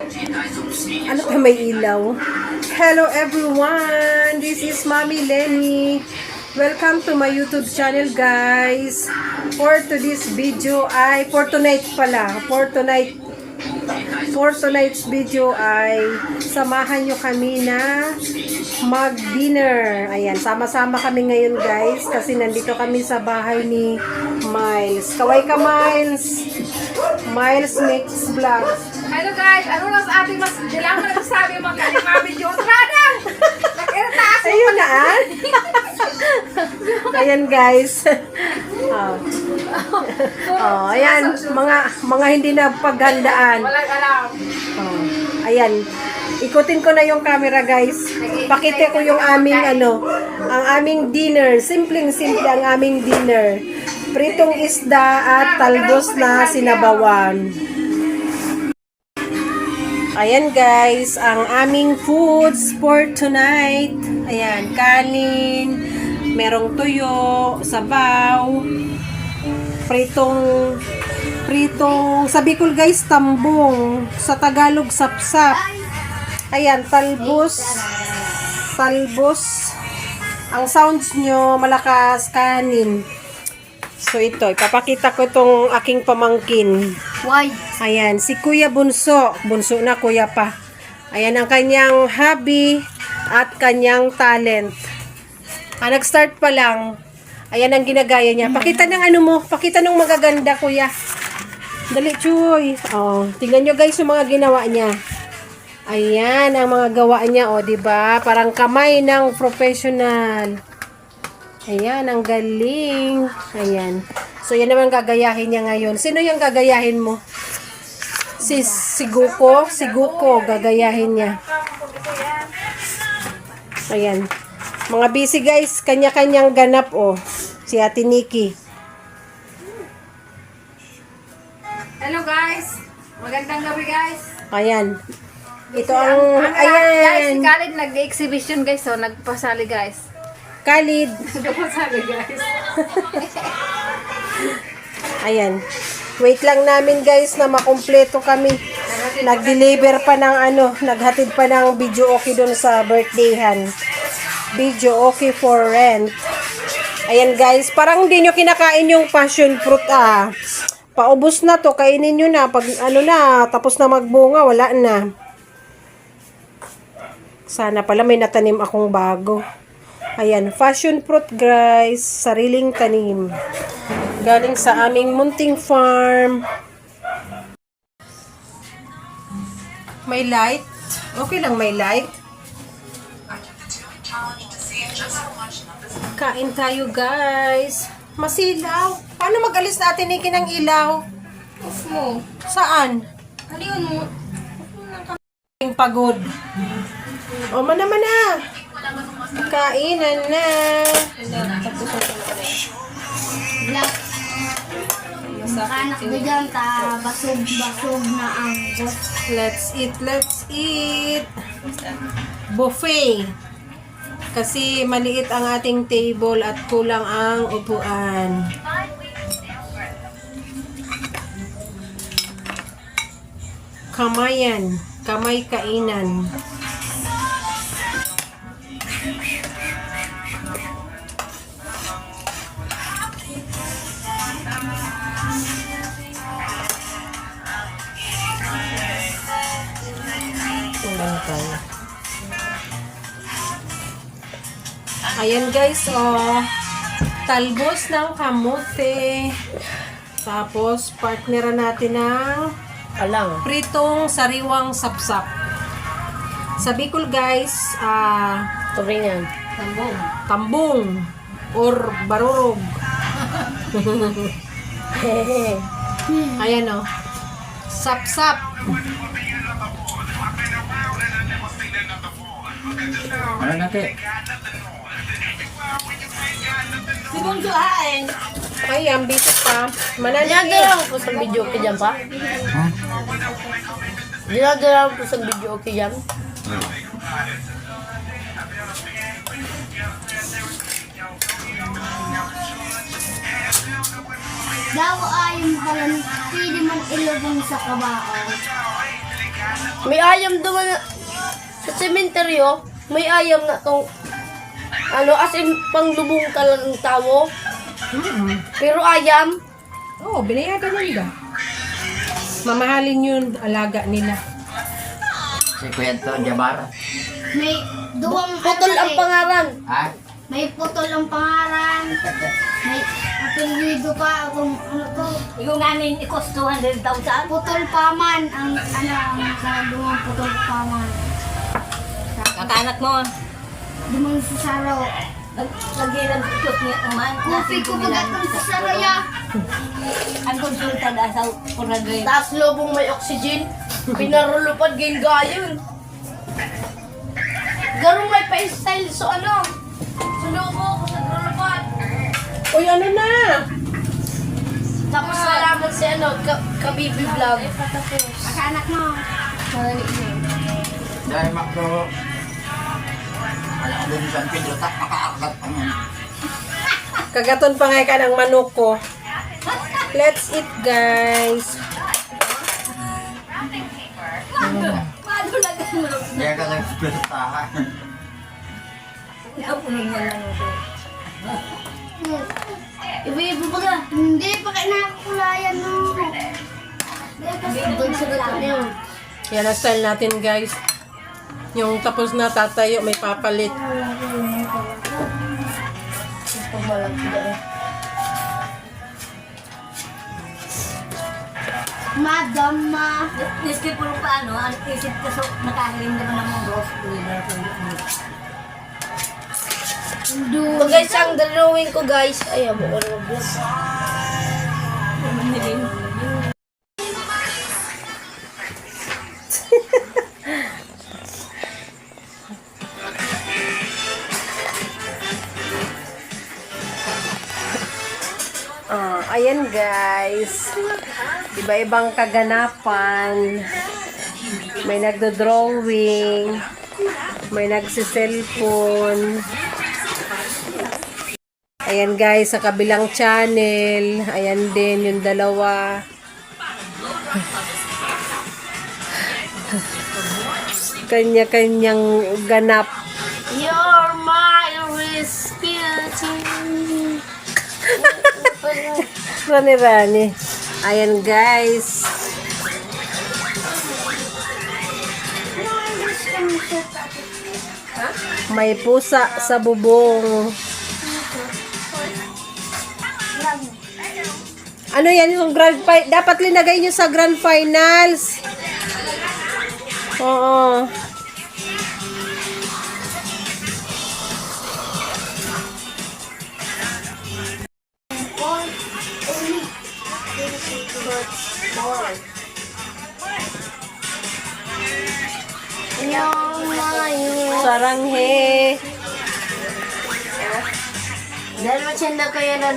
Ano pa may ilaw? Hello everyone! This is Mommy Lenny. Welcome to my YouTube channel guys. For today's video ay, for tonight's video ay samahan nyo kami na mag-dinner. Ayan, sama-sama kami ngayon guys kasi nandito kami sa bahay ni Miles. Kaway ka Miles! Miles Mix Vlog. Hello guys, ano lang sa ating mas dilang na nagsasabi yung mga video. Tradang! Nakirata ako! Ayun na Ayan guys. Ayan, mga hindi na paghandaan. Walang alam. Ayan. Ikutin ko na yung camera guys. Pakita ko yung aming ang aming dinner. Simpleng-simple ang aming dinner. Pritong isda at talbos na sinabawan. Ayan guys, ang aming foods for tonight. Ayan, kanin, merong tuyo, sabaw, pritong, sa Bicol guys, tambong, sa Tagalog, sapsap. Ayan, talbos, ang sounds nyo, malakas, kanin. So ito, ipapakita ko itong aking pamangkin. Why? Ayan, si Kuya Bunso. Bunso na kuya pa. Ayan ang kanyang hobby at kanyang talent. Nag-start pa lang. Ayan ang ginagaya niya. Pakita ng ano mo. Pakita ng magaganda kuya. Dali, chuy. Tingnan nyo guys yung mga ginawa niya. Ayan ang mga gawa niya. Diba? Parang kamay ng professional. Ayan, ang galing. Ayan. So, yan naman gagayahin niya ngayon. Sino yung gagayahin mo? Si Guko. Si Guko, gagayahin niya. Ayan. Mga busy guys, kanya-kanyang ganap, Si Ate Nikki. Hello guys. Magandang gabi guys. Ayan. Ito ang, Guys, si ayan. Khalid nag-exhibition guys. So, nagpasali guys. Khalid. Nagpasali guys. Ayan. Wait lang namin guys na makumpleto kami. Nag-deliver pa ng naghatid pa ng video okay doon sa birthdayhan. Video okay for rent. Ayan guys, parang hindi nyo kinakain yung passion fruit Paubos na to, kainin nyo na. Pag tapos na magbunga, wala na. Sana pala may natanim akong bago. Ayan, passion fruit guys, sariling tanim. Galing sa aming munting farm. May light. Okay lang may light. Kain tayo guys. Masilaw. Paano mag-alis natin ng ilaw? Off mo. Saan? Aliyon mo. Pagod. Mana. Kainan na. Anak ko dyan, basog na ang Let's eat. Buffet. Kasi maliit ang ating table at kulang ang upuan. Kamayan. Kamay kainan. Ayan guys, talbos ng kamote. Tapos, partneran natin ng pritong sariwang sapsap. Sa Bicol guys, Turingan. tambong or barurog. Ayan sapsap. Ano natin? Ay, ang bisit pa. Mananakit. Dinadala ko sa video okay dyan pa? Dinadala ko sa video okay dyan? Daw ayon pala pwede man ilubong sa kabao. May ayam naman na, sa sementeryo, may ayam na tong, as in, panglubong ka lang ng tao. Pero ayam, Oo, binayagan nila. Mamahalin yun, alaga nila. Si Kuya to, Jabara. May duwang putol ang pangaran. Ha? May putol ang pangalan. May apelido pa kung ano to. Yung namin ikos 200,000. Putol paman ang sa duwang putol paman. Kakanak mo. Dumang sa saro. Lagi ng ikos niya naman. Kupi ko bagatong sa saro ya. Ang konsulta na sa Puragay. Taas lobong may oxygen. Pinarulupad gayon. Garong may pa-style so Sulubo ko sa rulupad. Uy, ano na? Tapos nalaman si Kabibi Vlog. Makanak mo. Dahil makro. Wala ko din San Pedro, tak makaakat pa man. Kagaton pa nga ka ng manok ko. Let's eat, guys. Kaya ka lang spiritahan. Iba-iba ba ka? Hindi pa kayo nakakulayan no. Doon sa gato niyo. Yan ang style natin, guys. Yung tapos na tatayo, may papalit. Madama. Niskip po pa ang isip ko so nakahiling naman ng mga rose. So guys, ang drawing ko guys, ay abo ko na vlog. Ayan, guys. Iba-ibang kaganapan. May nagdo-drawing. May nagsiselfone. Ayan, guys, sa kabilang channel. Ayan din, yung dalawa. Kanya-kanyang ganap. You're my rescue. Rani-rani. Ayan, guys. May pusa sa bubong. Ano yan yung grand final? Dapat linagay nyo sa grand finals. Oo. Saranghe. Dahil machanda kayo na